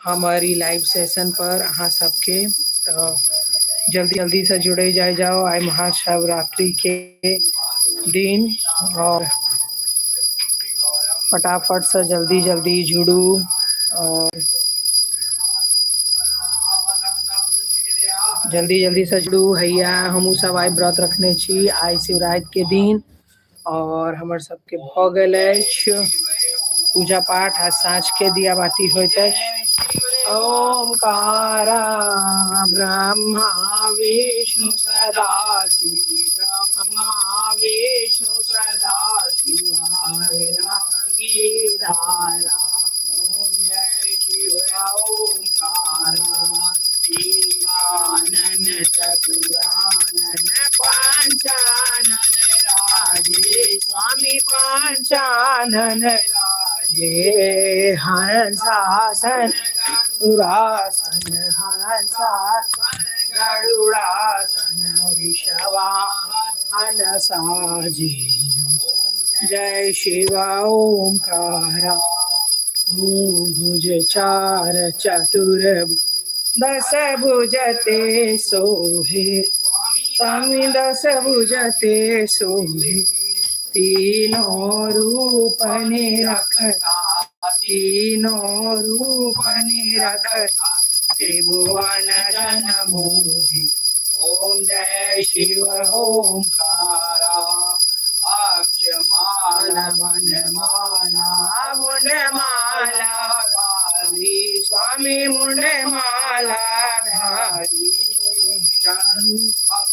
हमारी live session पर अहाँ सबके तो जल्दी जल्दी से जुड़े जाओ आज महाशिवरात्रि के दिन और फटाफट से जल्दी जल्दी जुड़ू और जल्दी जल्दी से जुड़ू हैया हमू सब आई व्रत रखने छी आई शिवरात्रि के दिन और हमर सबके भ गेल अछि पूजा पाठ आज साँझ के दिया बाती होइत अछि। ओमकार ब्रह्मा विष्णु सदा शिव ब्रह्मा विष्णु सदा शिवारा ओम जय शिव ओंकारा एकानन चतुरानन पंचानन राजे स्वामी पंचानन राजे हंसासन सुरासन हंसासन गरुड़ासन वृषवाहन साजे जय शिव ओंकारा भुज चार चतुर दस भुजते सोहे स्वामी दस भुजते सोहे तीनों रूप निरखता तीनों रूप निरखता त्रिभुवन जन मोहि ओम जय शिव ओंकारा अक्षमाला वनमाला मुंडमाला धारी स्वामी मुंडमाला धारी चंदन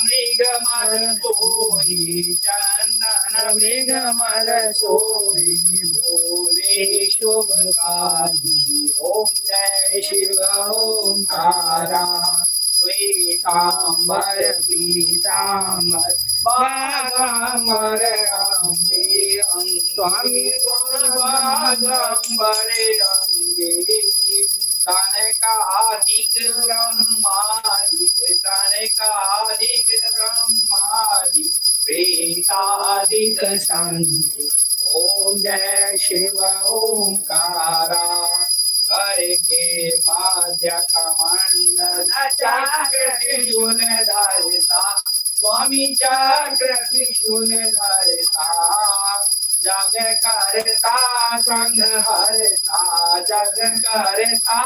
मृगमल सोही चंदन मृगमल सोही भोले शुभकारी ओम जय शिव ओंकारा श्वेतांबर पीतांबर बागंबर अंगे स्वामी बागंबर अंगे तनकादिक ब्रह्मादिक तनकादिक ब्रह्मादिक प्रेतादिक संगे ओम जय शिव ओंकारा करके माध्य कमंडल चक्र त्रिशूल धरता स्वामी चक्र त्रिशूल धरता जग करता संग हरता जग करता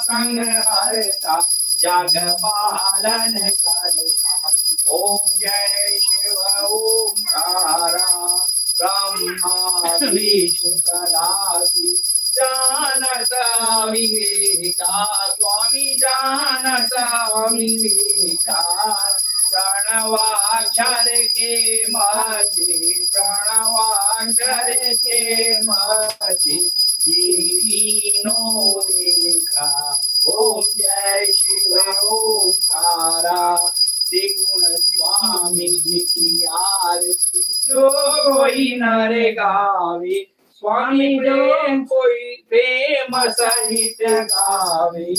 संग हरता जग पालन करता ओम जय शिव ओंकारा ब्रह्मा विष्णु सदा शिव जानता विवेका स्वामी जानता विवेका प्रणवाक्षर के मध्य प्रणवाक्षर के मध्य तीनों रेखा ओम जय शिव ओंकारा त्रिगुण स्वामी की आरती जो कोई नर गावे स्वामी प्रेम कोई प्रेम सहित गावे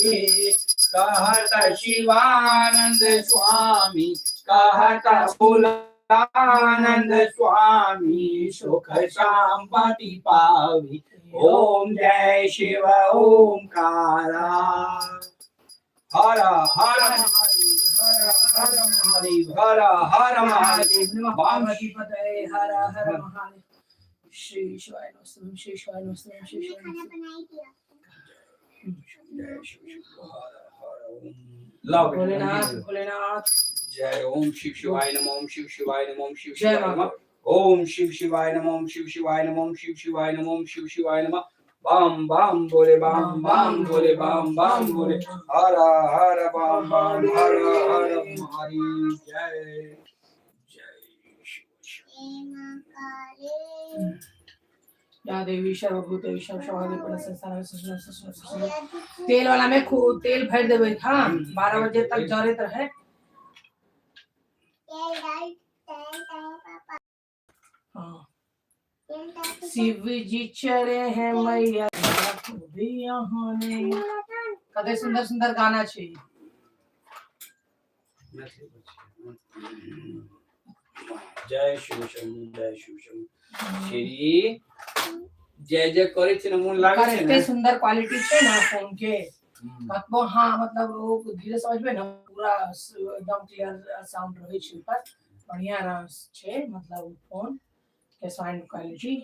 कहत शिवानंद स्वामी कहत फूलानंद स्वामी सुख संपत्ति पावी ओम जय शिव ओंकारा हर हर हर महादेव हर हर महादेव वाम श्रीपते हर हर महादेव श्री शिवाय नमः श्री शिवाय नमः श्री शिवाय नमः भोलेनाथ भोलेनाथ जय ओम शिव शिवाय नमः ओम शिव शिवाय नमः ओम शिव शिवाय नमः ओम शिव शिवाय नमः ओम शिव शिवाय नमः ओम शिव शिवाय नमः ओम शिव शिवाय नमः बम बम बोले बम बम बोले बम बम बोले हर हर बम बम हर हर हरि जय या देवी सर्वभूतेषु सर्वभूतेषु तेल वाला में खूब तेल भर देवे हाँ 12 बजे तक जरत रहे हाँ शिव जी चले हैं मैया भी यहाँ ने कदे सुंदर सुंदर गाना चाहिए जय शिव शंभु श्री जय जय करे छे न मन लागे छे एते सुंदर क्वालिटी छे ना फोन के मतलब हाँ मतलब वो धीरे समझ में ना पूरा एकदम क्लियर साउंड रहे छे पर बढ़िया छे मतलब फोन के साउंड क्वालिटी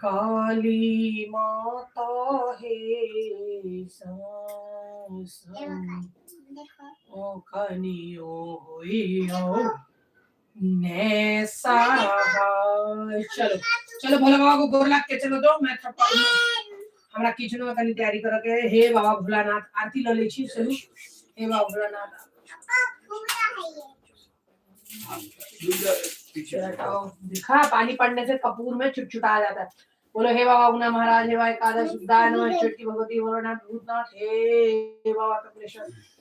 काली माता है ओ कनियो होइयो ने सारा चलो चलो भोला बाबा को गोर लाग के चलो दो मैं थप्पा हमरा किचन में कनी तैयारी करे के हे बाबा भोलानाथ आरती ल ले छी चलू हे बाबा भोलानाथ दिखा पानी पड़ने से कपूर में चुटचुटा आ जाता है बोलो हे बाबा उना महाराज हे बाबा एकादश उद्दान छोटी भगवती भोलानाथ भूतनाथ हे बाबा कपिलेश्वर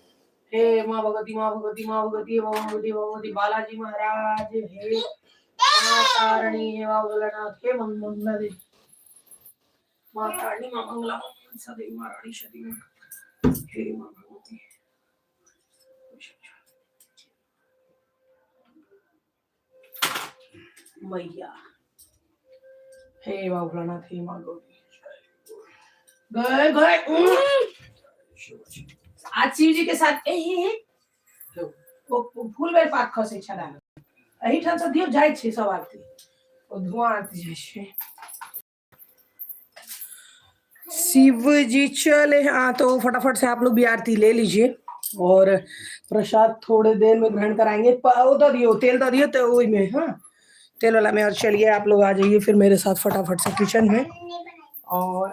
हे माँ भगवती माँ भगवती माँ भगवती माँ भगवती भगवती बालाजी महाराज हे माँ तारणी हे बाबा भोलानाथ हे मंगला दे माँ तारणी माँ मंगला सदैव माँ रानी सदैव हे माँ भगवती मैया हे बाबा भोलानाथ हे माँ गौरी गए गए आज शिव जी के साथ वो फूल बेल पात खसे छला एही ठाम से दियो जाय छे सब आरती ओ धुआं आरती जाय छे शिव जी चले हाँ तो फटाफट से आप लोग भी आरती ले लीजिए और प्रसाद थोड़े देर में ग्रहण कराएंगे उधर दियो तेल दो दियो तो वही में हाँ तेल वाला में और चलिए आप लोग आ जाइए फिर मेरे साथ फटाफट से किचन में और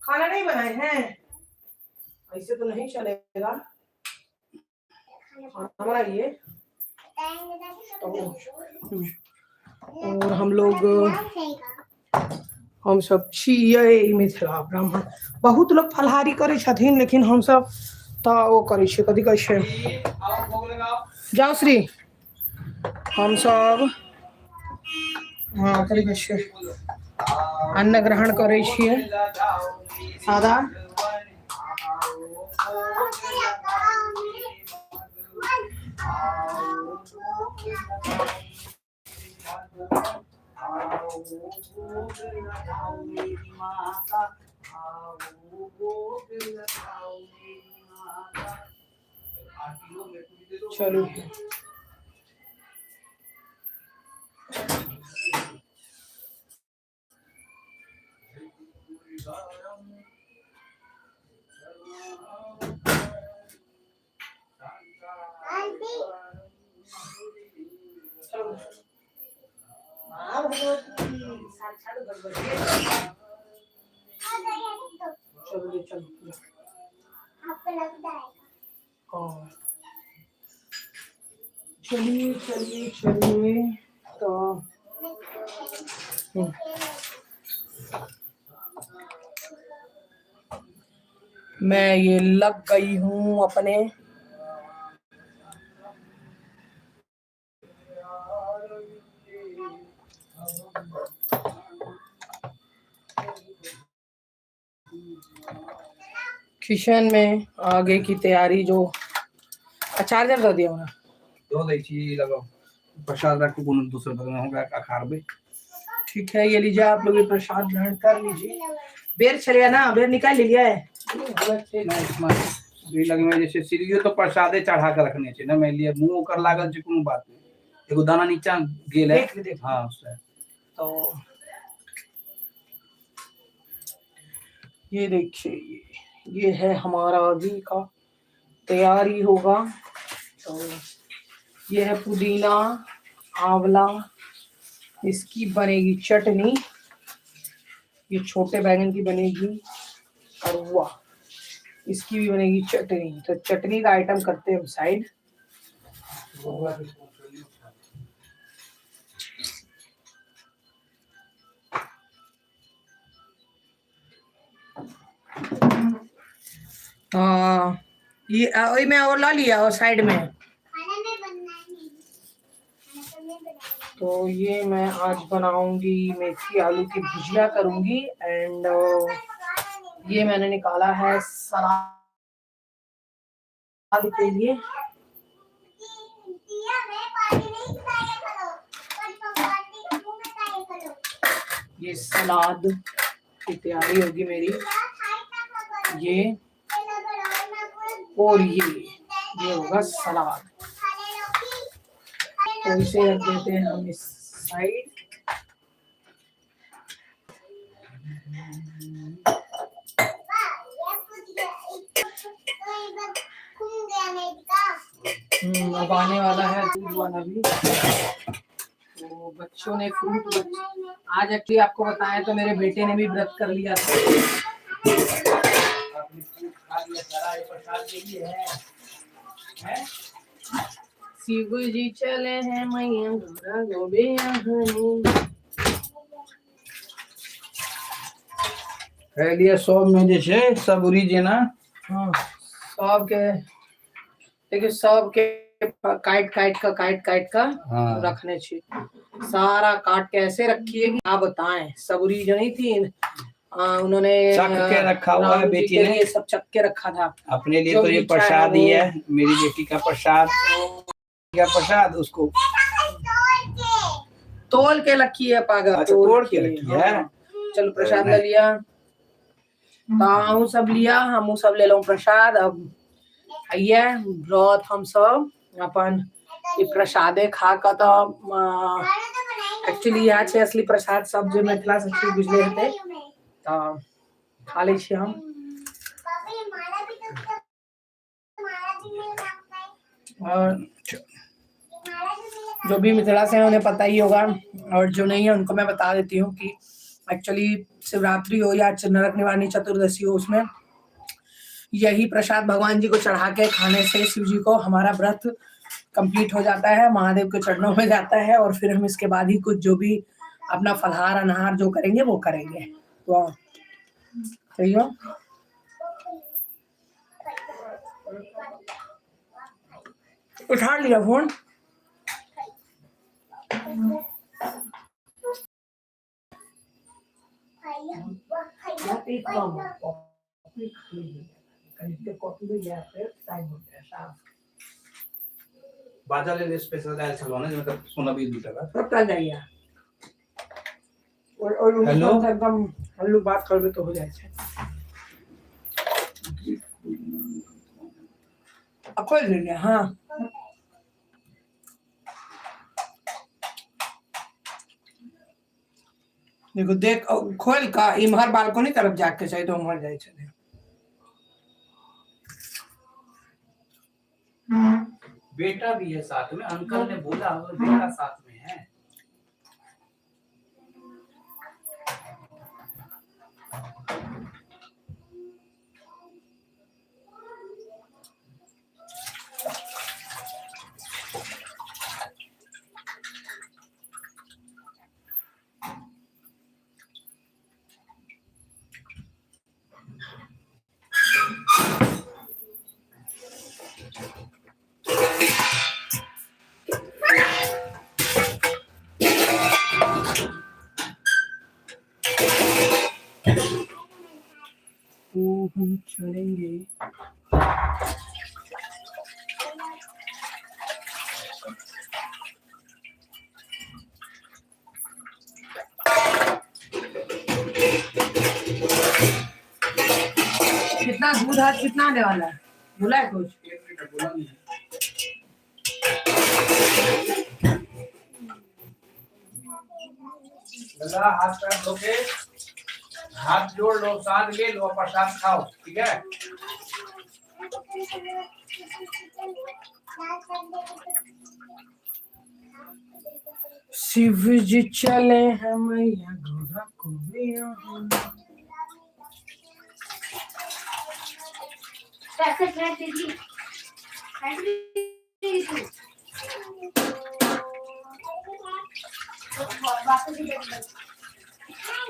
खाना नहीं बनाए हैं ऐसे तो नहीं चलेगा हमारा ये तो और हम सब छियै मिथिला ब्राह्मण बहुत लोग फलहारी करे छथिन लेकिन हम सब तो वो करे छे कथी कहै छे जाओ श्री हम सब हाँ कथी कहै छे अन्न ग्रहण करे छियै सादा चलो चलिए चलिए चलिए तो मैं ये लग गई हूँ अपने किचन में आगे की तैयारी जो चार्जर दो दिया उन्हें दो देखिए लगाओ प्रसाद रख के कोनो दूसरे बगल में होगा आकार में ठीक है ये लीजिए आप लोग ये प्रसाद ग्रहण कर लीजिए बेर चलेगा ना बेर निकाल लिया है दुई लगे में जैसे सीढ़ियो तो प्रसादे चढ़ा के रखने छे ना मैं लिए मुंह ओकर लागल छै कोनो बात नहीं एगो दाना नीचा गेल है हां तो ये देखिए ये है हमारा अभी का तैयारी होगा तो ये है पुदीना आंवला इसकी बनेगी चटनी ये छोटे बैंगन की बनेगी करुआ इसकी भी बनेगी चटनी तो चटनी का आइटम करते हैं हम साइड ये में और ला लिया और साइड में तो ये मैं आज बनाऊंगी मेथी आलू की भुजिया करूंगी एंड ये मैंने निकाला है सलाद के लिए ये सलाद की तैयारी होगी मेरी, ये और ये होगा सलाद। तो इसे रख देते हैं हम इस साइड। अब आने वाला है दूध वाला भी। तो बच्चों ने फ्रूट आज एक्चुअली आपको बताया तो मेरे बेटे ने भी व्रत कर लिया था। शिव जी चले हैं मैया गोबिया कह लिया सब में जैसे सबूरी जेना। हाँ सब के देखिए, सब के काट का हाँ। रखने चाहिए। सारा काट के ऐसे रखिए कि आप बताएं। सबूरी जो नहीं थी उन्होंने चक के रखा हुआ है बेटी ने, ये सब चक के रखा था अपने लिए। तो ये प्रसाद ही है, मेरी बेटी का प्रसाद। क्या प्रसाद उसको तोल के रखी है पागल। अच्छा, तोड़ के रखी है। चलो प्रसाद ले लिया, ताऊ सब लिया, हम सब ले लो प्रसाद। अब आइए व्रत हम सब अपन ये प्रसादे खा का तो एक्चुअली यहाँ छे असली प्रसाद सब जो मिथिला से बुझले हेते तो खा ले छी हम। और जो भी मिथिला से है उन्हें पता ही होगा, और जो नहीं है उनको मैं बता देती हूँ कि एक्चुअली शिवरात्रि हो या नरक निवारणी चतुर्दशी हो, उसमें यही प्रसाद भगवान जी को चढ़ा के खाने से शिव जी को हमारा व्रत कंप्लीट हो जाता है, महादेव के चरणों में जाता है। और फिर हम इसके बाद ही कुछ जो भी अपना फलहार अनहार जो करेंगे वो करेंगे। तो सही हो। उठा लिया फोन। बाजा ले स्पेशल डाल चलो ना, मतलब सोना भी दूटा का सब चल जाइए। और हेलो एकदम हल्लू बात करबे तो हो जाए छे। अब खोल ले लिया। हाँ देखो, देख खोल का इमहर बालकोनी तरफ जाके चाहिए तो उमहर जाए छे। बेटा भी है साथ में, अंकल ने बोला बेटा साथ में है। हम चलेंगे। कितना दूध आज कितना आने वाला है, बोला है कुछ? 1 लीटर बोला नहीं है। दादा हाथ पैर धो के हाथ जोड़ लो, साथ ले लो, प्रसाद खाओ, ठीक है। शिव जी चले हैं मैया गोरा को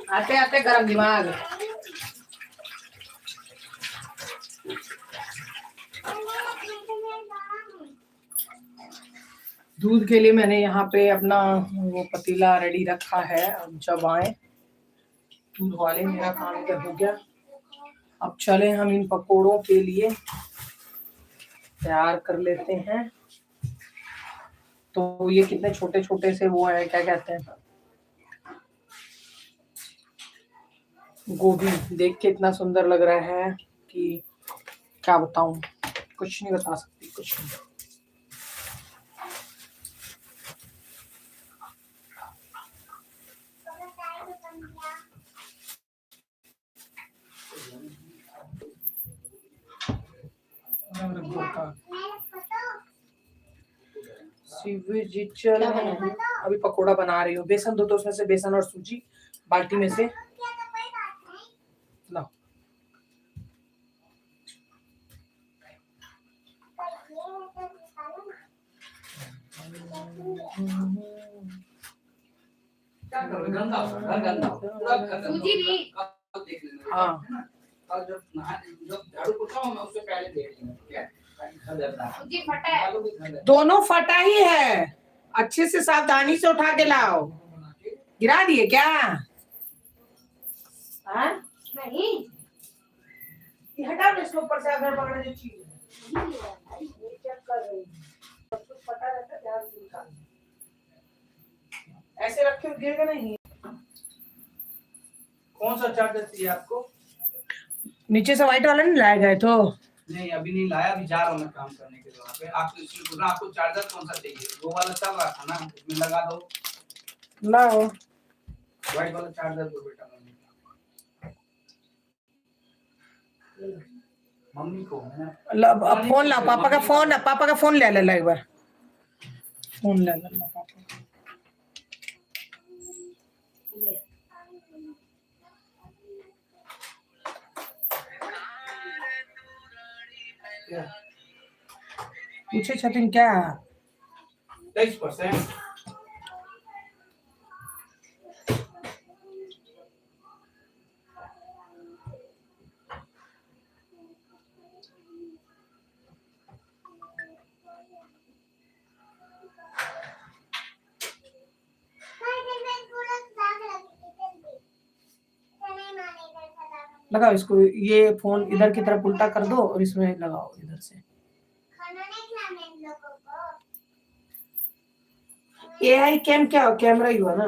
आते आते गरम दिमाग। दूध के लिए मैंने यहाँ पे अपना वो पतीला रेडी रखा है। अब जब आए दूध वाले, मेरा काम इधर हो गया। अब चले हम इन पकोड़ों के लिए तैयार कर लेते हैं। तो ये कितने छोटे छोटे से वो है, क्या कहते हैं, गोभी देख के इतना सुंदर लग रहा है कि क्या बताऊं, कुछ नहीं बता सकती, कुछ नहीं। चल अभी पकोड़ा बना रही हूँ, बेसन दो तो उसमें से बेसन और सूजी बाल्टी में से लाओ। क्या करोगे? गंदा होगा, घर गंदा होगा, पूरा घर गंदा सूजी भी। होगा। कल देख लेना। हाँ कल जब झाड़ू पोछा हो, मैं उससे पहले देख लूंगा, ठीक है? घर गंदा है। सूजी फटा है। आलू भी घर गंदा है। दोनों फटा ही है, अच्छे से सावधानी से उठा के लाओ। गिरा दिए क्या? हाँ नहीं ये हटा दो इसके ऊपर से, अगर पकड़े जो चीज है ये चेक कर रही हूँ। सब कुछ पता रहता है, ध्यान से निकालना। ऐसे रखे हो गिरेगा नहीं। कौन सा चार्जर चाहिए आपको? नीचे से व्हाइट वाला नहीं लाया गया तो नहीं, अभी नहीं लाया, अभी जा रहा हूँ मैं काम करने के लिए वहाँ पे। आपको इसलिए पूछा, आपको चार्जर कौन सा चाहिए? वो वाला चल रहा था ना, उसमें लगा दो। लाओ। व्हाइट वाला चार्जर दो बेटा मम्मी को। अब फोन ला, पापा का फोन है, पापा का फोन ले ले एक बार, फोन ले ले पापा। पूछे छथिन क्या? 23%। लगाओ इसको, ये फोन इधर की तरफ उल्टा कर दो और इसमें लगाओ इधर से। AI कैम क्या हो? कैमरा ही हुआ ना।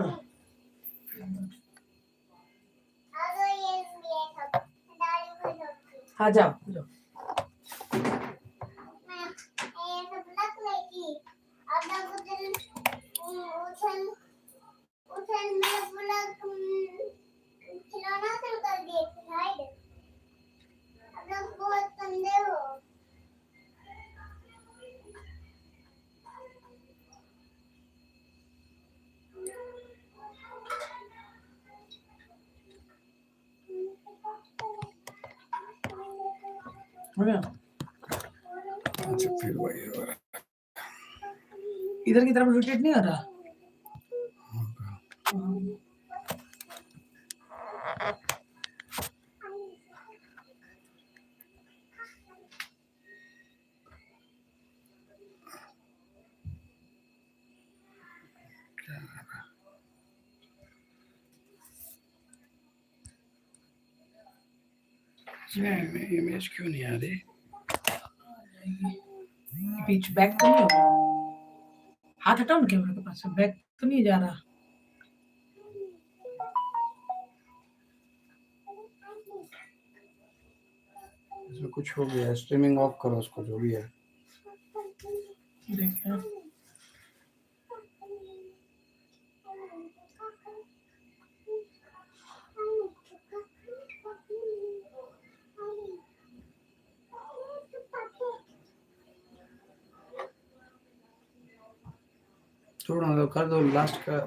हाँ जाओ जाओ। हो गया? इधर की तरफ रोटेट नहीं हो रहा। इमेज क्यों नहीं आ रही? बीच बैक तो नहीं होगा? हाथ हटाओ ना कैमरा के पास से, बैक तो नहीं जा रहा। इसमें कुछ हो गया, स्ट्रीमिंग ऑफ करो उसको, जो भी है। देखिए छोड़ो ना, कर दो लास्ट का।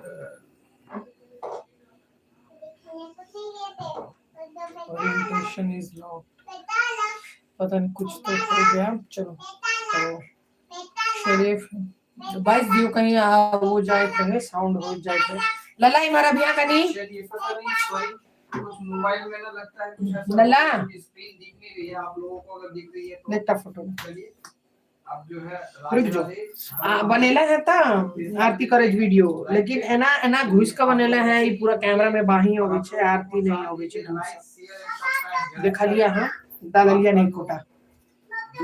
ओरिएंटेशन इज लॉक्ड, पता नहीं कुछ तो हो गया। चलो तो शरीफ 22 दियो कहीं हो जाए थे, साउंड हो जाए थे। लला हमारा भैया का नहीं कुछ मोबाइल में ना लगता है कुछ ऐसा, लला स्क्रीन दिख नहीं रही है आप लोगों को, अगर दिख रही है तो लेता फोटो चलिए। अब जो है रुक जो बनेला है ता आरती करेज वीडियो, लेकिन एना एना घुस का बनेला है, ई पूरा कैमरा में बाही होवे छे, आरती नहीं होवे छे ढंग से। देख लिया हां, डालिया नहीं कोटा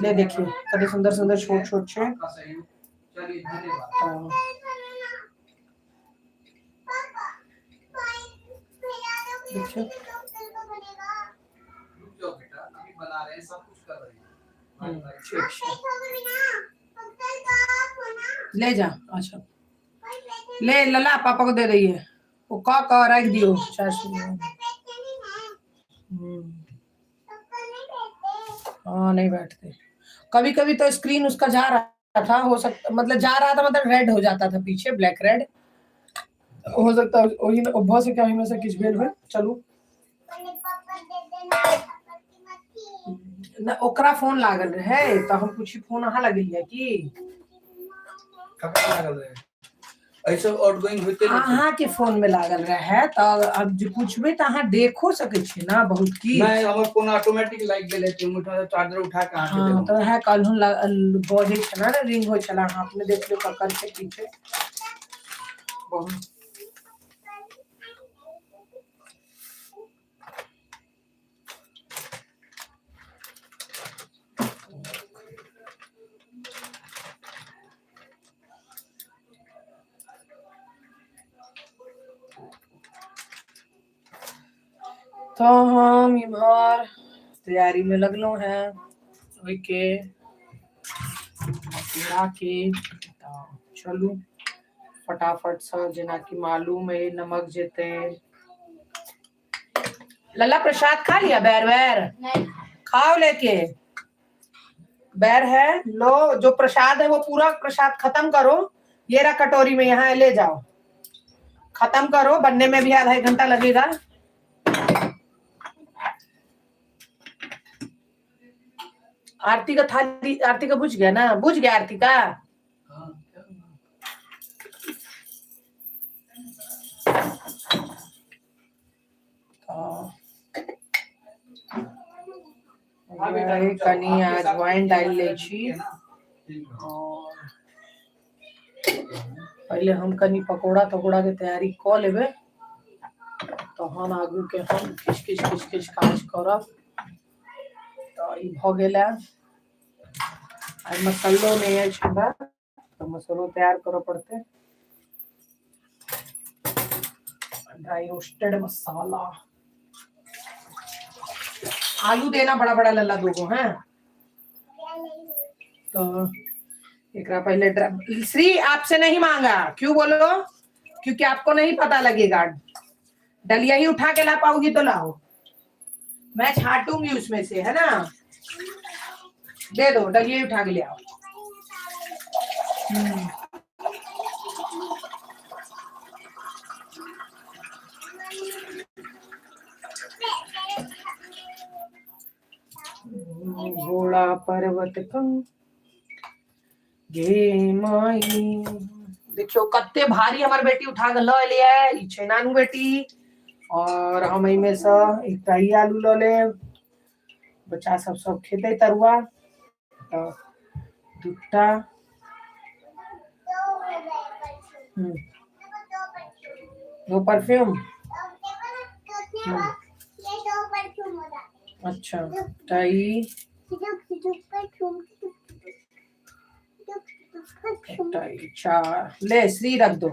ले, देखिए कते सुंदर सुंदर छोट छोट छे। चलिए धन्यवाद। देखिए चला रहे हैं, सब कुछ कर रहे हैं। ठीक है। ले जा। अच्छा ले लला पापा को दे रही है वो का रख दियो हाँ नहीं बैठते कभी कभी तो स्क्रीन उसका जा रहा था हो सकता मतलब जा रहा था मतलब रेड हो जाता था पीछे ब्लैक रेड हो सकता है वही बहुत से क्या में से किस बेल में चलू ना ओकरा फोन लागल रहे तो हम कुछ फोन अहाँ लगे कि ऐसे आउटगोइंग होते अहाँ के फोन में लागल रहे तो अब जो कुछ भी तो अहाँ देखो सके छी ना बहुत की नहीं हमर फोन ऑटोमेटिक लाइक गेले छै मुठा चार्जर उठा के आके हाँ तो है कल हम बॉडी छना ना रिंग हो चला आपने देख लो ककर के पीछे बहुत तो हम इधर तैयारी में लगलो हैं के चलू फटाफट से जेना कि मालूम है नमक जेते लल्ला प्रसाद खा लिया बैर बैर खाओ लेके बैर है लो जो प्रसाद है वो पूरा प्रसाद खत्म करो ये रहा कटोरी में यहाँ ले जाओ खत्म करो बनने में भी आधा एक घंटा लगेगा आरती का थाली आरती का बुझ गया ना बुझ गया आरती का कनी आज वाइन डाल ले छी और पहले हम कनी पकोड़ा तकोड़ा के तैयारी क लेबे तो हम आगू के हम किछ काज करब तो ई भ गेल आज मसालो नहीं है छबा तो मसालो तैयार करो पड़ते ड्राई रोस्टेड मसाला आलू देना बड़ा बड़ा लल्ला दो को है तो एक पहले श्री आपसे नहीं मांगा क्यों बोलो क्योंकि आपको नहीं पता लगेगा डलिया ही उठा के ला पाओगी तो लाओ मैं छाटूंगी उसमें से है ना दे दो डलिया ही उठा के ले आओ घोड़ा पर्वत कं गे माई देखियो कत्ते भारी हमार बेटी उठा के ल लिया ई छैनानु बेटी और हम में से एक टाई आलू ल ले बच्चा सब खेते तरुआ दुटा दो परफ्यूम अच्छा टाई टाई चार ले श्री रख दो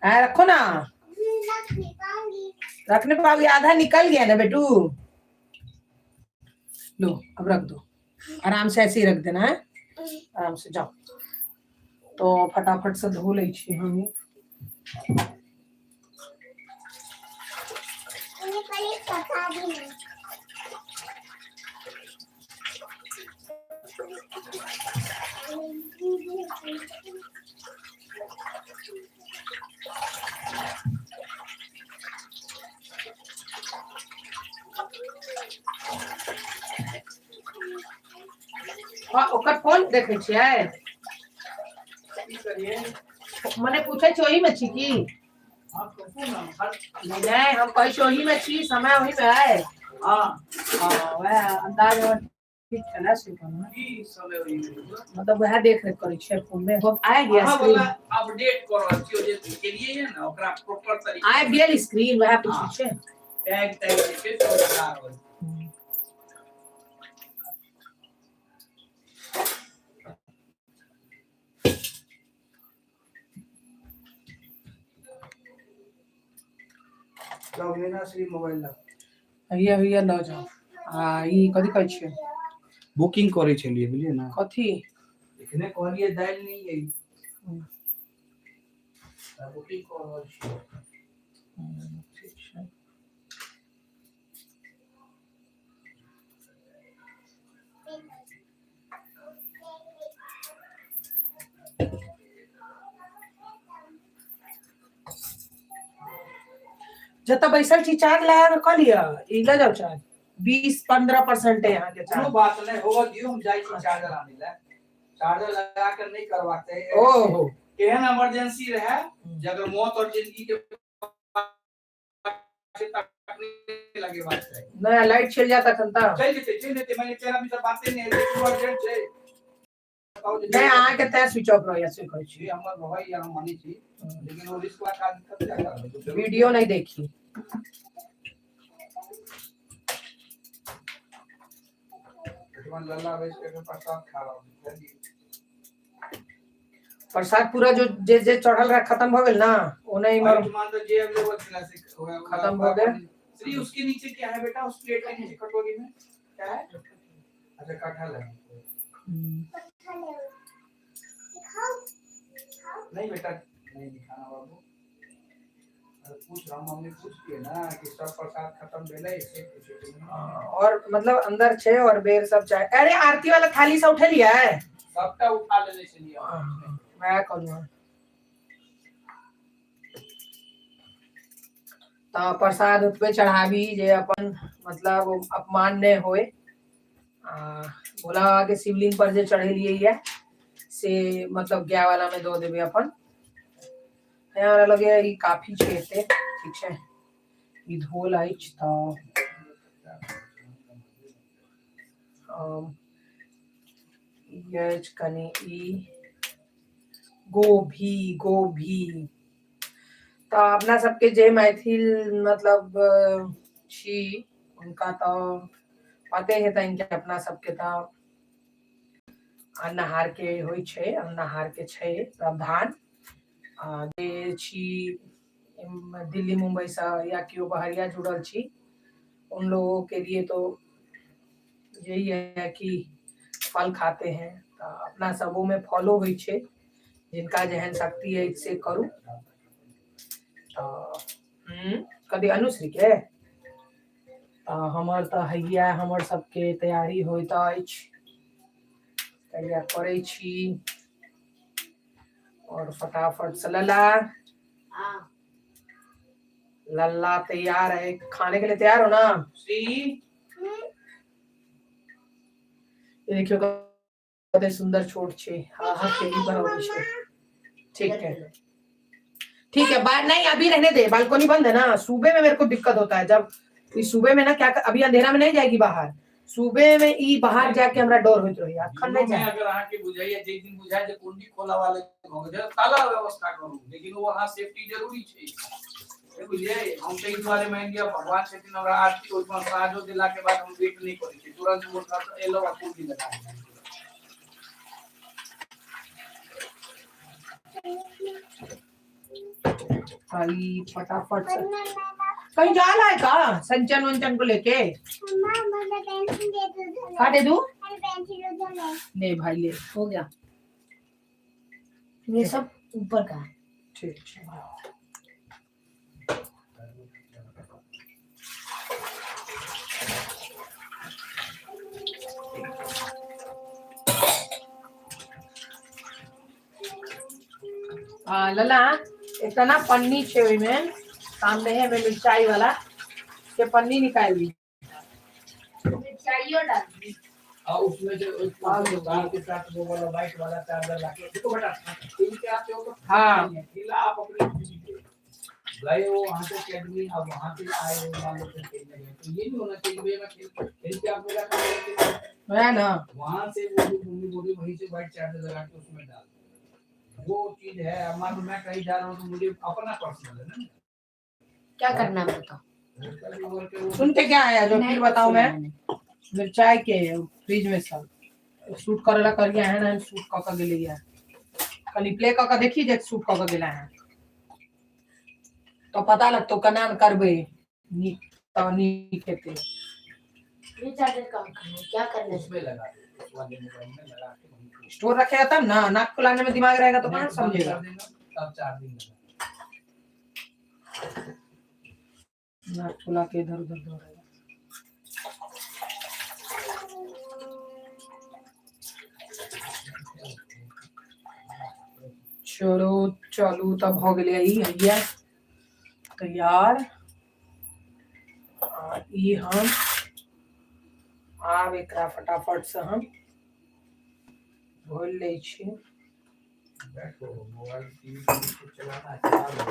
रखो ना रखने पाओगे आधा निकल गया ना बेटू लो अब रख दो आराम से ऐसे ही रख देना है आराम से जाओ तो फटाफट से धो ले हम ओकर फोन देखे छियै मने पूछे छी ओही में छी की नहीं हम कहे छी ओही में छी समय वही में है वह अंदाज ठीक है ना मतलब वह देख रेख करै छै फोन में अब आ गया स्क्रीन अपडेट करो के लिए है ना ओकरा प्रॉपर तरीका आ गेल स्क्रीन वह पूछे छै टैग के तो लॉगिन ना श्री मोबाइल ला हैया ल जाओ आ ई कथी कहै छियै बुकिंग करे छलिए बुझलिए ना कथी एखने कहलिए दाल नहीं है बुकिंग कर रहल छी ठीक छै जतऽ बैसल छी चार्ज लगा के कह लिया ई ले जाओ चार्ज 20-15% है यहाँ के कोनो चार्ज बात नहीं होगा दियो हम जाई छी चार्जर आने ला चार्जर लगा कर नहीं करवाते ओहो केहन इमरजेंसी रहे जे अगर मौत और जिंदगी के लगे बात है नया लाइट चल जाता खंता चल जेते मैंने तेरा भी तो बातें नहीं है अर्जेंट है नहीं आ के तय स्विच ऑफ रह या से कहै छी हमर भाई यहाँ मानी छी लेकिन वो रिस्क वाला काम कर क्या कर वीडियो नहीं देखी लल्ला वेस्ट के प्रसाद खा रहा हूं प्रसाद पूरा जो जे जे चढ़ल रहा खत्म हो गेल ना ओने इमर मान तो जे अवेलेबल थी से खत्म हो गया श्री उसके नीचे क्या है बेटा उस प्लेट के नीचे कटोरी में क्या है अच्छा कटहल है नहीं बेटा नहीं दिखाना बाबू पूछ रहा हूं मम्मी पूछती है ना कि सब प्रसाद खत्म भेले इससे पूछे और मतलब अंदर छे और बेर सब चाहे अरे आरती वाला थाली से उठे लिया है सबटा उठा लेने चलिए मैं कहूँ तो प्रसाद उठबे चढ़ावी जे अपन मतलब अपमान ने होए भोला बाबा के शिवलिंग पर जे चढ़ेलिए है से मतलब गया वाला में दो देबे अपन यहाँ लगे ई काफी छेते ठीक है ई धोल आइछ तो यज कनी ई गोभी तो अपना सबके जे मैथिल मतलब छी उनका तो पते है तन के अपना सबके तो अन्नहार के होय छै अन्नहार के छै प्रावधान जे छी दिल्ली मुंबई से या क्यों बहरिया जुड़ल छी उन लोगों के लिए तो यही है कि फल खाते हैं तो अपना सबों में फलो हुई छे जिनका जहन शक्ति है से करू कभी अनुश्री के हमर तो हैया हमर सबके तैयारी होइत अछि तैयार करे छी और फटाफट से लल्ला तैयार है खाने के लिए तैयार हो ना श्री ये देखियो कते सुंदर छोट छे हां खेली बनावे छे ठीक है बाहर नहीं अभी रहने दे बालकनी बंद है ना सुबह में मेरे को दिक्कत होता है जब इस सुबह में ना क्या अभी अंधेरा में नहीं जाएगी बाहर सुबह में ई बाहर जाके हमरा डर होइत रही अखन नहीं जाए अगर आके के बुझाइए जे दिन बुझाए जे कुंडी खोला वाले हो जे ताला व्यवस्था करू लेकिन वहां सेफ्टी जरूरी छे बुझिए हम कई द्वारे मान लिया भगवान छथिन हमरा आरती ओइ पर साजो दिला के बाद हम वेट नहीं करै छी तुरंत मोटर एलो आ कुंडी लगा भाई फटाफट से कहीं जाना है का संचन वंचन को लेके हाँ दे दूं ले भाई ले हो गया ये सब ऊपर का है ठीक लला एक ना पन्नी छे ओई में सामने है मैं मिर्चाई वाला के पन्नी निकाल ली मिर्चाइयो डाल दी और उसमें जो बाहर के साथ वो वाला वाइट वाला चार्जर लाके देखो बेटा तीन के आते हो तो हाँ खिला आप अपने गए हो वहां से अकेडमी अब वहां से आए हो मान लो खेलने गए तो ये भी होना चाहिए मैं खेल के आप मेरा है ना वहां से वो भूमि बोली वहीं से वाइट चार्जर लगा के उसमें डाल वो चीज है हमारा मैं कहीं जा रहा हूँ तो मुझे अपना पर्सनल है ना क्या करना है बताओ सुन के क्या आया जो फिर बताओ मैं मिर्चाई के फ्रिज में सब शूट करेला कर गया है ना शूट क के लिए कल प्ले क देखी जे शूट क के गेला है तो पता लगतो कना करबे तनी के तेल ये चार्जर कहाँ है? क्या करना है? उसमें लगा दो, उस वाले मोबाइल में लगा के वहीं पे स्टोर रखेगा तब ना, नाक खुलाने में दिमाग रहेगा तो कहाँ नेट बंद समझेगा। कर देना, तब चार्जिंग लगा। नाक खुला के इधर उधर दौड़ेगा। चलो चलू तब हो गया ई भैया तैयार। आ, ई हम आब एकरा फटाफट से हम घोल ले छी। बैठो, मोबाइल टीवी चलाना है, चला लो।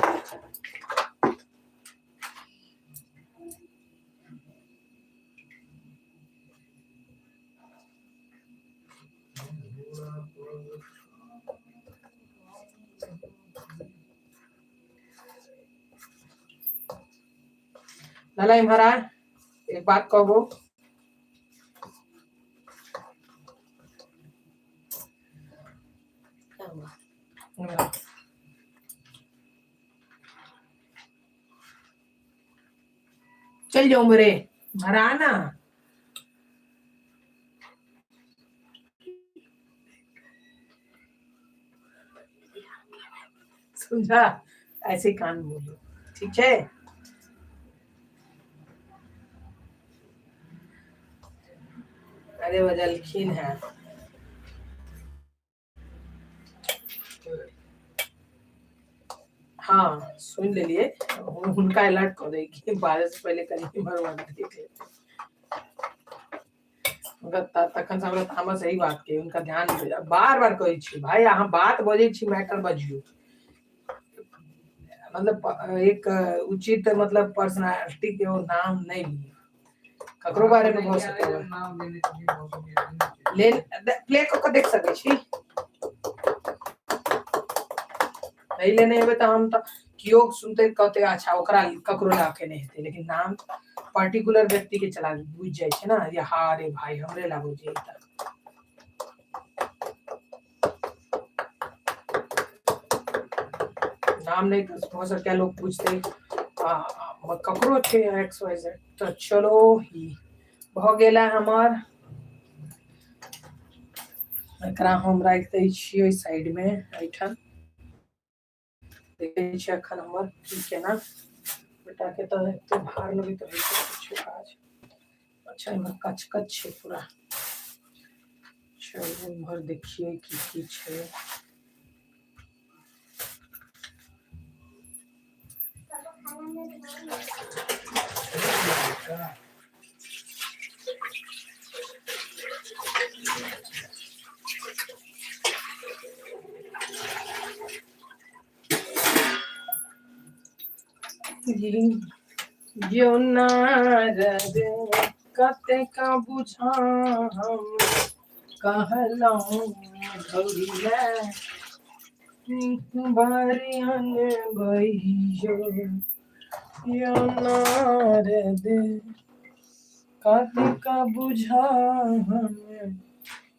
लाला इमहरा एक बात कहबो, क्या हुआ? चल जाओ मेरे भरा ना। समझा, ऐसे कान बोलो, ठीक है। अरे वजलखिन है। हाँ सुन ले लिए, उनका अलर्ट कर दे कि बारिश से पहले कहीं भरवा देख ले। तखन से हमरा तामस सही बात के उनका ध्यान बार बार कहै छी भाई अहाँ बात बजै छी मैटर बजियो, मतलब एक उचित मतलब पर्सनालिटी के वो नाम नहीं लियो, ककरो बारे में बहुत सकता है नाम लेने के लिए बहुत ले प्ले को देख सकै छी। नहीं लेने हेबे तो हम तो कियो सुनते कहते अच्छा ओकरा ककरो लाके नहीं हेते, लेकिन नाम पर्टिकुलर व्यक्ति के चला बुझ जाए छे ना, ये हाँ रे भाई हमरे ला बुझे त नाम नहीं तो हो सकता है लोग पूछते ककरो छे एक्स वाई जेड। तो चलो ही भ गेला हमर, एकरा हम राख दै छियै साइड में ऐठन। देखे छी अखन हमर की केना बेटा के तो एते भार लगे तो कुछ काज अच्छा इमहर कचकच छे पूरा। चलो इमहर देखिए की छे। यो नारद कते का बुझा हम कहलौं गौरीला बारियन भइयो। यो नारद कते का बुझा हम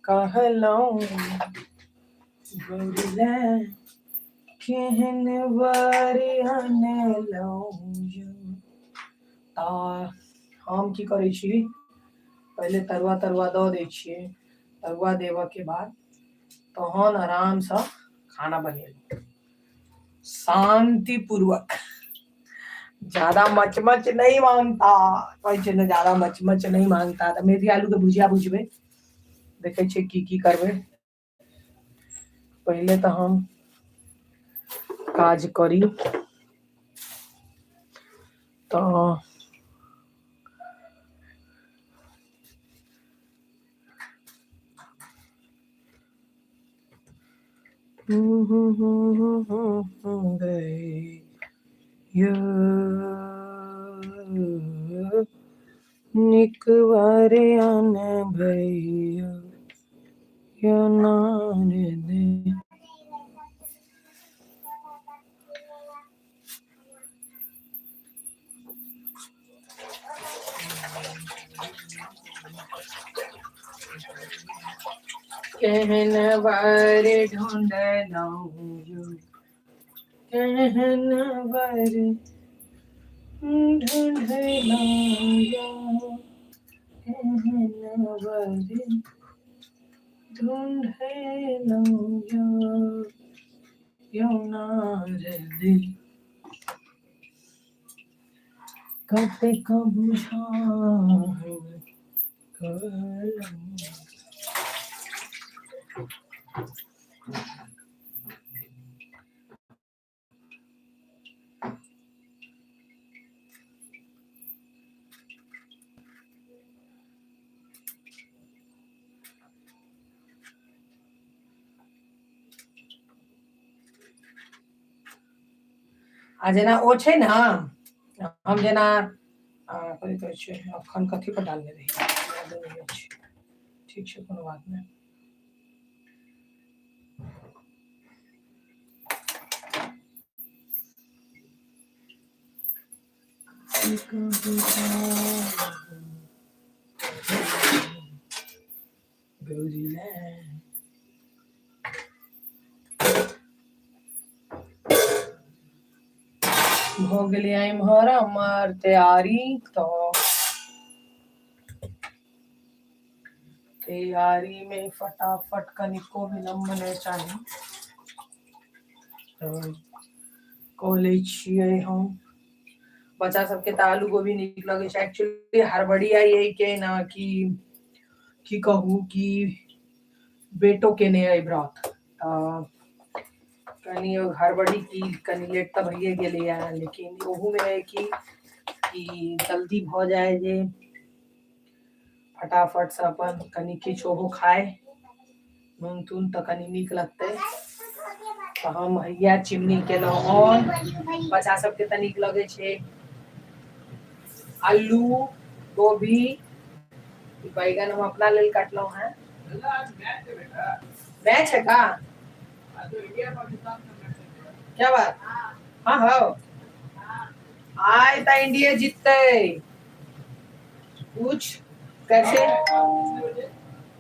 कहलौं गौरीला केहन बारियन लौं। हम की करै छी पहले तरुआ दऽ दै छियै, तरुआ देबऽ के बाद तहन आराम से खाना बनेलहुँ शांति पूर्वक। ज्यादा मचमच नहीं मांगता, कहै ना ज्यादा मचमच नहीं मांगता। तो मेथी आलू के भुजिया बुझबे, देखे छे की करबे। पहले तो हम काज करी तो निकवारे आने भैया यो नारद। कहन वर ढूंढलौं, कहन वर ढूंढना कहना ढूंढना यार दिल कते का बुझा आ जेना ओ छै ने हम जेना कथी कहै छै अखन कथी पर डालने रही याद नहीं अछि ठीक छै कोनो बात नहीं भ गेलै इम्हर हमर तैयारी तैयारी में फटाफट कनिको विलम्ब नहीं चाही कह लै छियै हम बच्चा सबके तऽ आलू गोभी नीक लगे छै एक्चुअली हड़बड़िया यही के ना कि कहू कि बेटो के ने अइ व्रत कनी हड़बड़ी की कनी लेट तऽ भइए गेलैया लेकिन ओहू में है कि जल्दी भ जाए जे फटाफट से अपन कनी किछु ओहो खाए नून तून तऽ कनी नीक लगतै तऽ हम हैया चिमनी केलहुँ ऑन बच्चा सबके तऽ नीक लगै छै आलू गोभी बैगन हम अपना लेल काटलहुँ हैं मैच है का क्या बात हाँ हाँ आए तो इंडिया जीतते कुछ कैसे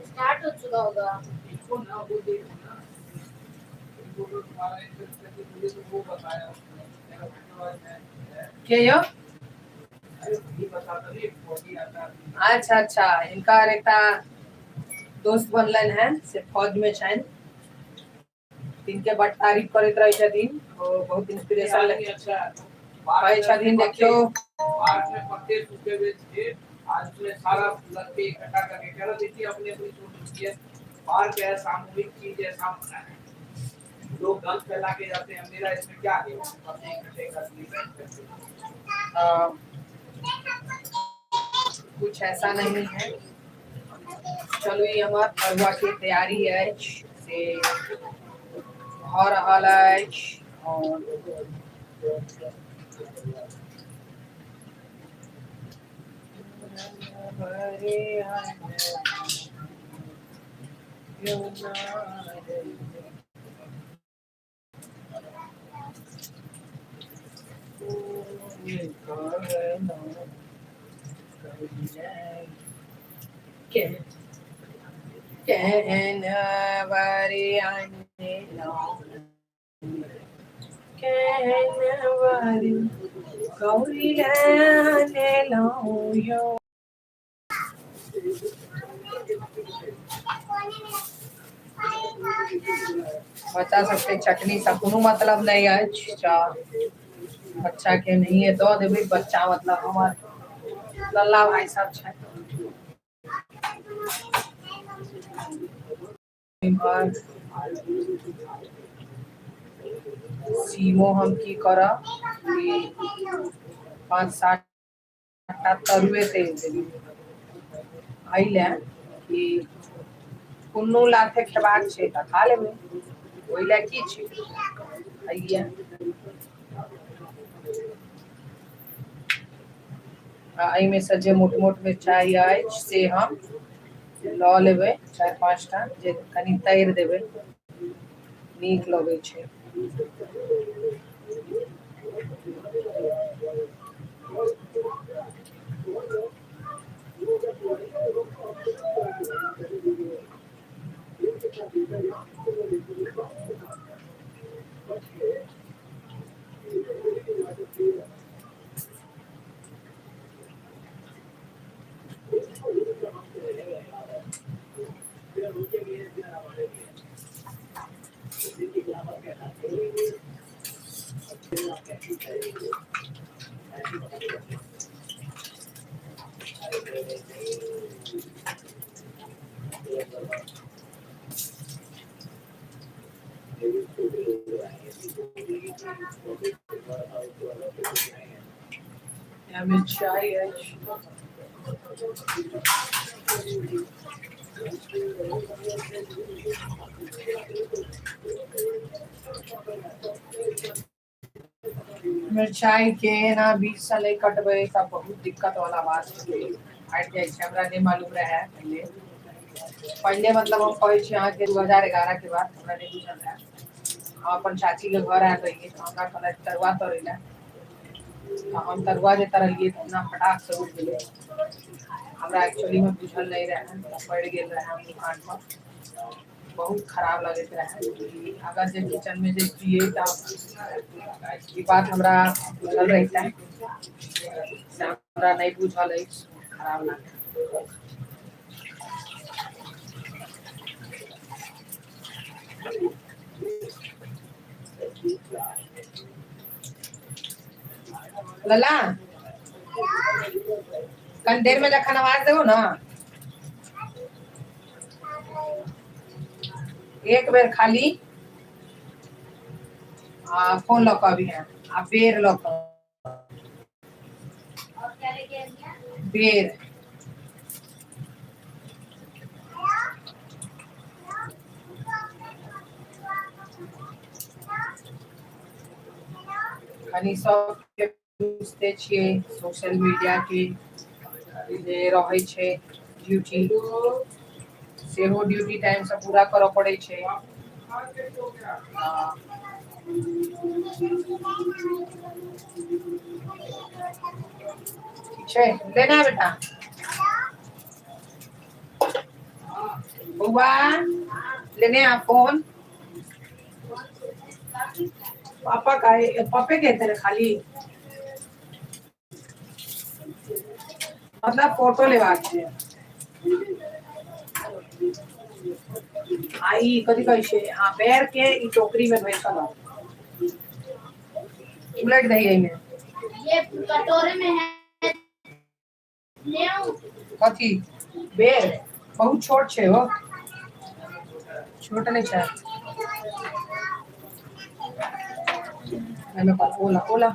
स्टार्ट हो चुका होगा क्या यो अच्छा अच्छा इनका एकटा दोस्त बनलन है से फौज में छन तिनके बड़ तारीफ करैत रहे छथिन बहुत इंस्पिरेशन कहै छथिन देखियो भारत में पत्ते सूखे हुए थे आज उसने सारा लड़के इकट्ठा करके चलो देखिए अपने अपनी सोच है बाहर क्या है सामूहिक चीज है सामना है लोग गलत फैला के जाते हैं मेरा इसमें क्या है अपने इकट्ठे कुछ ऐसा नहीं है चलो ये हमार फरुआ की तैयारी है से हो रहल अछि और बच्चा सबके चटनी से कोनो मतलब नहीं अछि बच्चा के नहीं है दो देबे बच्चा मतलब हमार लल्ला भाई सब छै इम्हर सीमो हम की करब कि 5-7 टा तरुए तेल देबी अइले कि कुन्नू लाथे खेबाक छै तऽ खा लेबै ओइ ले की छै हैया एहिमे से जे मोट मोट मिरचाई अछि से हम लऽ लेबै 4-5 टा जे कनि तैर देबै नीक लगै छै मिर्चाई है। मिर्चाई के ना बीच से नहीं कटबे तब बहुत दिक्कत वाला बात हट जाए हमरा नहीं मालूम रहे पहले पहले मतलब हम कहे यहाँ के 2011 के बाद हमरा नहीं बुझल रहे हम अपन चाची के घर आए रहिए तो हमरा कहल तरुआ तरेला तो हम तरुआ जे तरलिए तो ना फटाक से उठ गए हमरा एक्चुअली में बुझल नहीं रहे पड़ गए रहे हम दुकान पर बहुत खराब लगत रहे अगर जे किचन में जे पिए तो ये बात हमरा बुझल रहता है हमरा नहीं बुझल है खराब लगे लला कल देर में जखन आवाज देबो ना एक बेर खाली फोन लक अभी है आ बेर लक बेर कनी सब के बुझते छिए सोशल मीडिया के जे रहै छै ड्यूटी सेहो ड्यूटी टाइम से पूरा करऽ पड़ै छै ठीक छै लेना बेटा बउआ लेने आ फोन पापा का पापे कहते रहे खाली मतलब फोटो लेबाक छै आई कथी कहै छै आ पैर के ई टोकरी में बैठल उलट दही है ये कटोरे में है ले आओ कथी बेर बहुत छोट छै हो छोट नहीं छै मैंने कहा ओला ओला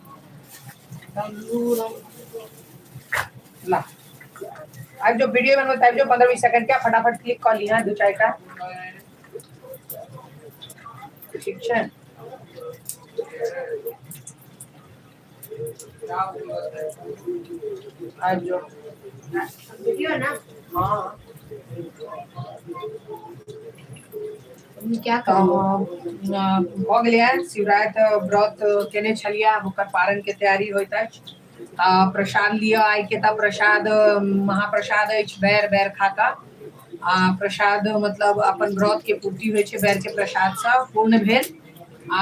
ला आज जो वीडियो बनवाता है जो 15-20 सेकंड का फटाफट क्लिक कर लिया दो चाय का ठीक है आज जो वीडियो ना हाँ क्या भऽ गेलै शिवरात व्रत केने छलियै ओकर पारण के तैयारी होइत अछि प्रसाद लिअ आइ के तऽ प्रसाद महाप्रसाद अछि बेर बेर खा कऽ प्रसाद मतलब अपन व्रत के पूर्ति होइ छै बेर के प्रसाद से पूर्ण भेल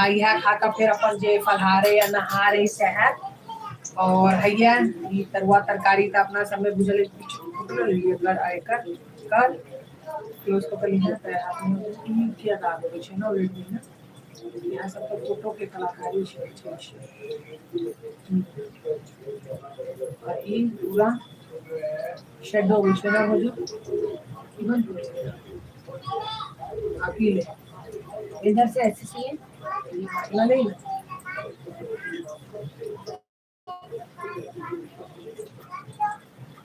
इएह खा कऽ फेर अपन जे फलहार या नहार है सएह और हैया ई तरुआ तरकारी तऽ अपना सबमे बुझल एकर कर क्लोज को कली है तो आपने किया दाग हो छै ना रेड में यहाँ सब तो फोटो के कलाकारी छै और ई पूरा शेडो हो छै ना मुझे इवन अकेले इधर से ऐसे चाहिए ना नहीं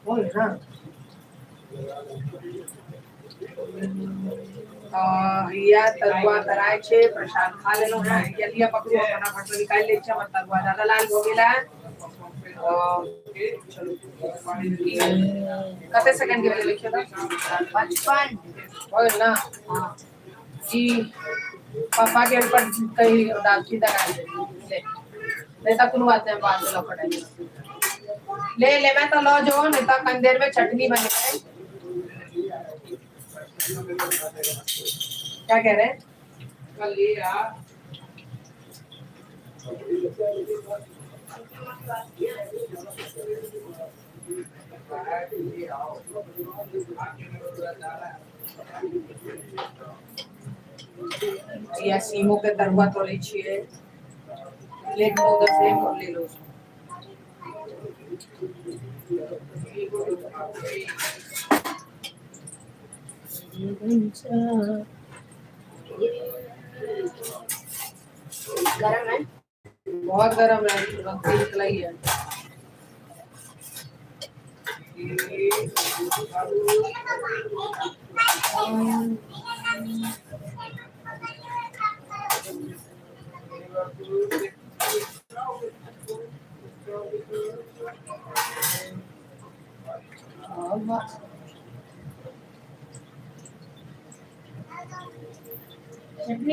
हो ना या तरुआ तराय छे प्रसाद खा लेलो है जल्दी पकड़ो फटाफट से निकाल ले छै मत तरुआ ज्यादा लाल हो गेला चलो कते सेकंड के लिए लिखियो तो 55 हो ना हां जी पापा के ऊपर कहीं दागी लगा दे नहीं तो कोनो बात नहीं बाद में लौट ले ले मैं तो लो जो नहीं तो कंदेर में चटनी बनेगा क्या कह रहे हैं कल ले आ या सीमो के तरुआ तो ले छिए लेट लो उधर से और ले लो गरम है बहुत गरम है रख निकला ही है चटनी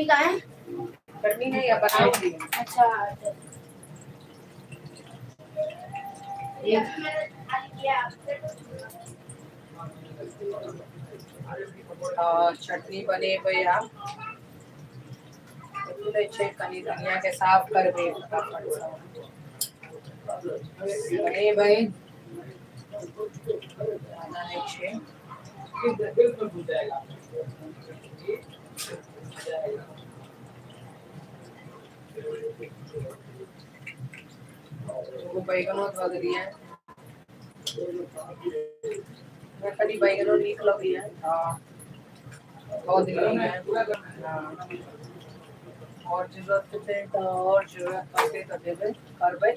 का है? चटनी है या बनाऊंगी? अच्छा चटनी बने भैया कनी धनिया के साफ कर दे बने भाई बिल्कुल हो जाएगा। वो बैगनों धो दिया मैं कभी बैगनों नीक लगी है धो दिया है और जरूरत पे तो और जरूरत पड़ते तो देबे करबे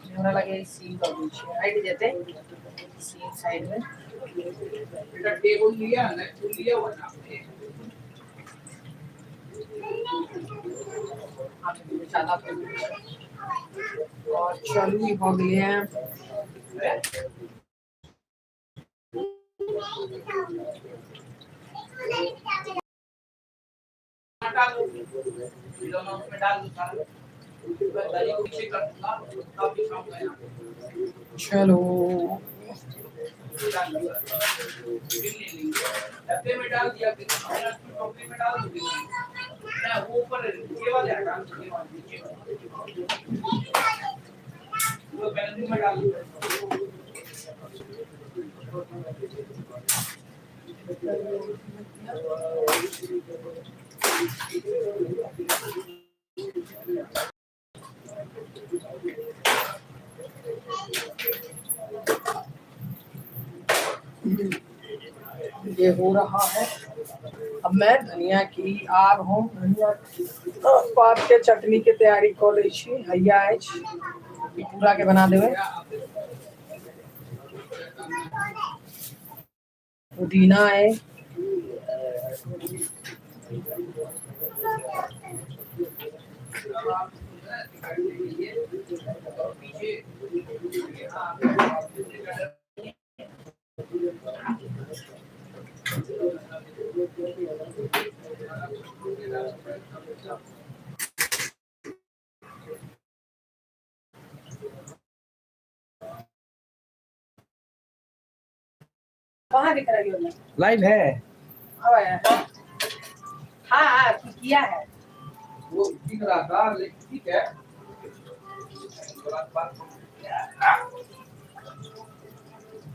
हमरा लगे सीन कर दी छै हाइट जेते सीन साइड में बेटा टेबल लिया ना लिया हुआ ना आपने ज्यादा और चलू हो गया डाल दो दोनों में डाल दो सारा दही को पीछे कर दूंगा तब दिखाऊंगा यहाँ चलो डब्बे में डाल दिया टोकरी में डाल दूंगी ना वो ऊपर ये वाले हटा दो ये वाले नीचे वो बैलेंस में डाल दो ये हो रहा है अब मैं धनिया की आग हूँ धनिया पात के चटनी के तैयारी कर ले छी हैया अछि पूरा के बना देवे पुदीना है कहाँ दिख रही है लाइव है हाँ किया है वो दिख रहा था लेकिन ठीक है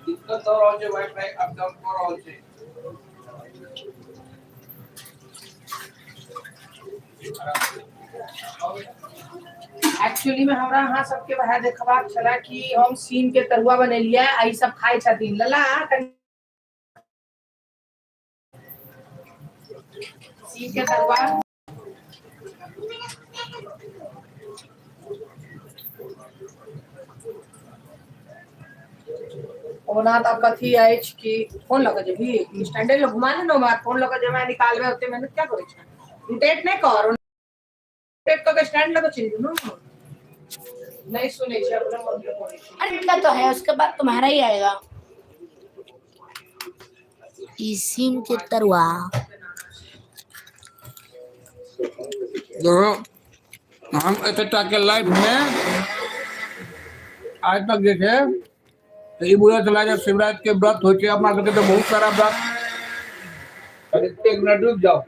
दिक्कत और हो जाए वाईफाई अप डाउन कर हो जाए एक्चुअली में हमरा यहाँ सबके वह देखबाक छला कि हम सीम के तरुआ बनेलिए आई सब खाई छथिन लला सीम के तरुआ ओना त कथी अछि कि फोन लगा जेबी स्टैंडे में घुमा ले ना फोन लगा जेबा निकालबे होते मेहनत क्या करे छै रोटेट नहीं कर रोटेट करके स्टैंड लगा चल ना नहीं सुने छे अपने मन के बोले छे अरे इतना तो है उसके बाद तुम्हारा ही आएगा सीम के तरुआ देखो हम एतटा के लाइफ में आज तक देखे तो ये बुझा चला जब शिवराज के व्रत हो अपना सबके तो बहुत सारा व्रत एक मिनट रुक जाओ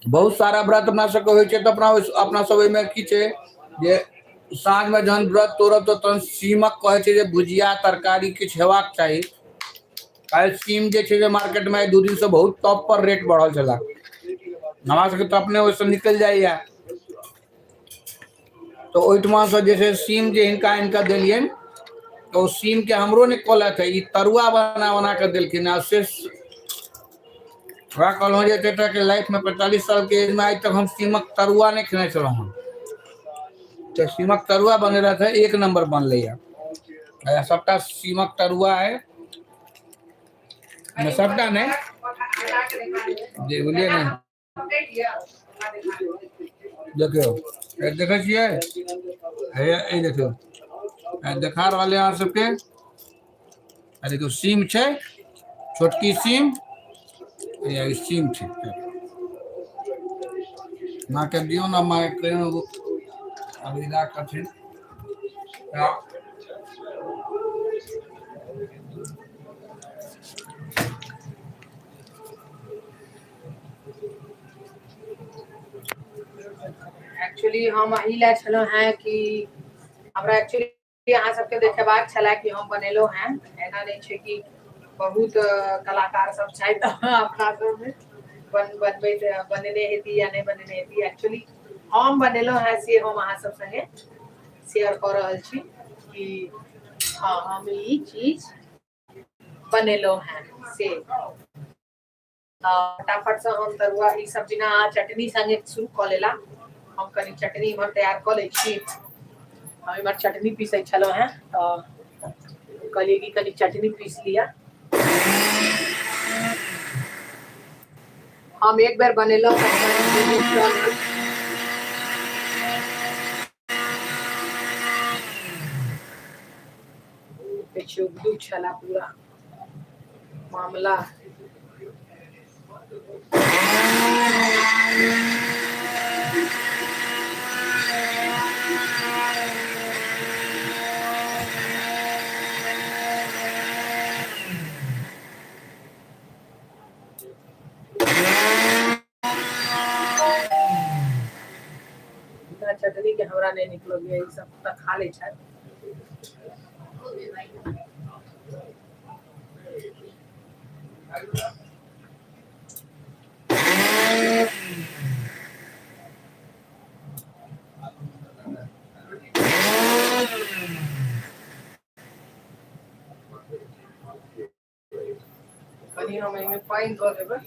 बहुत सारा व्रत अपना सबके होइ छै तो अपना सब में की छै जे साँझ में जहन व्रत तोड़ब तो तहन सीमक कहे छै जे भुजिया तरकारी किछ हेबाक चाही काल सीम जे छै जे मार्केट में 2 दिन से बहुत टॉप पर रेट बढ़ल छला हमरा सबके तो अपने ओइसे निकल जाइए तो ओइठमा से जे छै सीम जे इनका देलियन तो सीम के हमरो ने कहलक है तरुआ बना के दिलखिन से थोड़ा कहलहुँ जे एतटा के लाइफ में 45 साल के एज में आज तक हम सीमक तरुआ नहीं खेने छलहुँ तो सीमक तरुआ बने रहा था 1 नंबर बनल है सबटा सीमक तरुआ है सबटा नहीं बुझलिए ने देखियो देखे छियै हे देखियो देखा रहल अहाँ सबके देखियो सीम छै छोटकी सीम सीम छै माँ के दियो ना माँ कहियो अभी ला कठिन एक्चुअली हम अही ला छलो हैं कि हमरा एक्चुअली अहाँ सबके देखेबाक छला कि हम बनेलो हैं एना नहीं छै कि बहुत कलाकार सब छै त अपना सब में बनेने हेती या नहीं बनेने हेती एक्चुअली हम बनेलो हैं से हम अहाँ सब संगे शेयर कर रहल छी कि हाँ हम ई चीज बनेलो हैं से फटाफट से हम तरुआ ई सब बिना चटनी संगे शुरू क लेला हम कनी चटनी इमहर तैयार क ले छी हम इमहर चटनी पीसे छलो हैं तो कहलिए कि कनी चटनी पीस लिया हम एक बार बनेलो चुगलू छला पूरा मामला चटनी के हमरा नहीं निकलो ये सब त खा ले छै कनी हम एमे पानी द देबै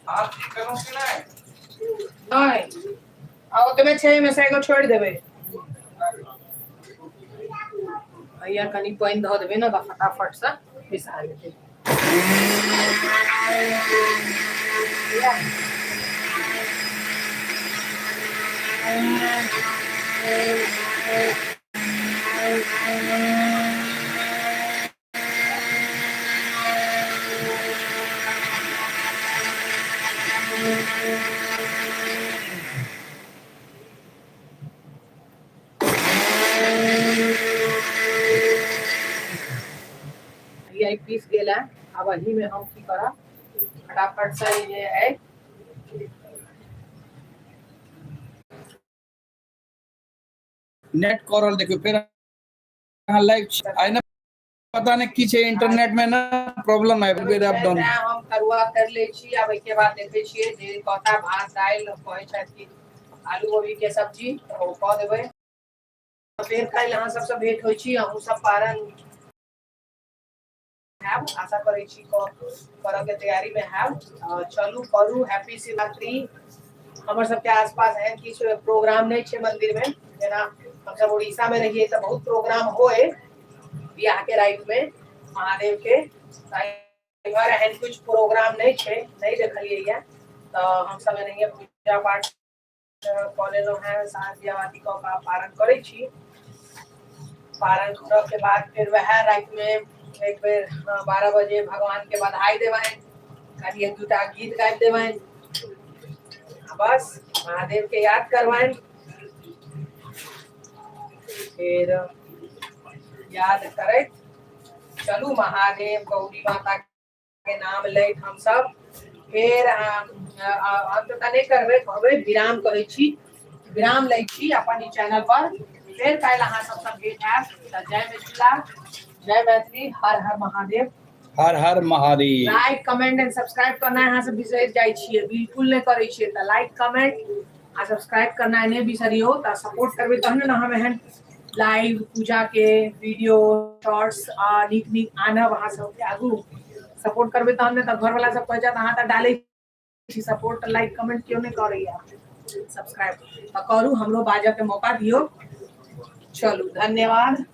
आप करो कि नहीं नहीं आओ तुम्हें 6 में से एगो छोड़ देबै भैया कनी पानी द देबै ना त फटाफट से पिसा लेते यही पीस गेला अब अही में हम की करा फटाफट से ये है नेट करल देखियो फिर अहाँ लाइव आइ ना पता नहीं की छै इंटरनेट में ना प्रॉब्लम आबि गेल अप डाउन हम तरुआ कर ले छी अब के बाद देखे छियै जे कथा भात दाल कहै छै कि आलू गोभी के सब्जी ओ क देबै फिर काल अहाँ सब से भेट होई छी हम सब पारन हैव आशा करै छी करऽ के तैयारी में हैव चलू करू हैप्पी शिवरात्रि हमर सब के आसपास है किछ प्रोग्राम नहीं छे मंदिर में जेना हम सब उड़ीसा में रहिए त बहुत प्रोग्राम होए बियाह के रात में महादेव के इधर है कुछ प्रोग्राम नहीं छे नहीं देखलिए या तो हम सब नहीं पूजा पाठ कॉलेजो है साँझ दियाबाती का पारण करे छी पारण करऽ के बाद फिर वह रात में एक बेर 12 बजे भगवान के बधाई देवाइन कभी एक दूटा गीत गाबि देवाइन बस महादेव के याद करवाइन फिर याद करैत चलू महादेव गौरी माता के नाम लैत हम सब फिर अंत तक नहीं करबे कहबे विराम करै छी विराम लै छी अपन ई चैनल पर फिर काल अहाँ सब भेट हैत जय मिथिला जय मैथिली हर हर महादेव हर हर Mahadev like comment and subscribe करना है से बिसर जाय छियै बिल्कुल नहीं करै छियै त लाइक कमेंट आ सब्सक्राइब करना है नहीं बिसरियो त सपोर्ट करबे तहन न हम एहन लाइव पूजा के वीडियो शॉर्ट्स नीक नीक आनब अहाँ सब के आगू सपोर्ट करबे तहन त घर वाला सब कह जात अहाँ त डाले छी सपोर्ट लाइक कमेंट क्यों नहीं करैया सब्सक्राइब त करू हमरो बाजा के मौका दियो चलू धन्यवाद।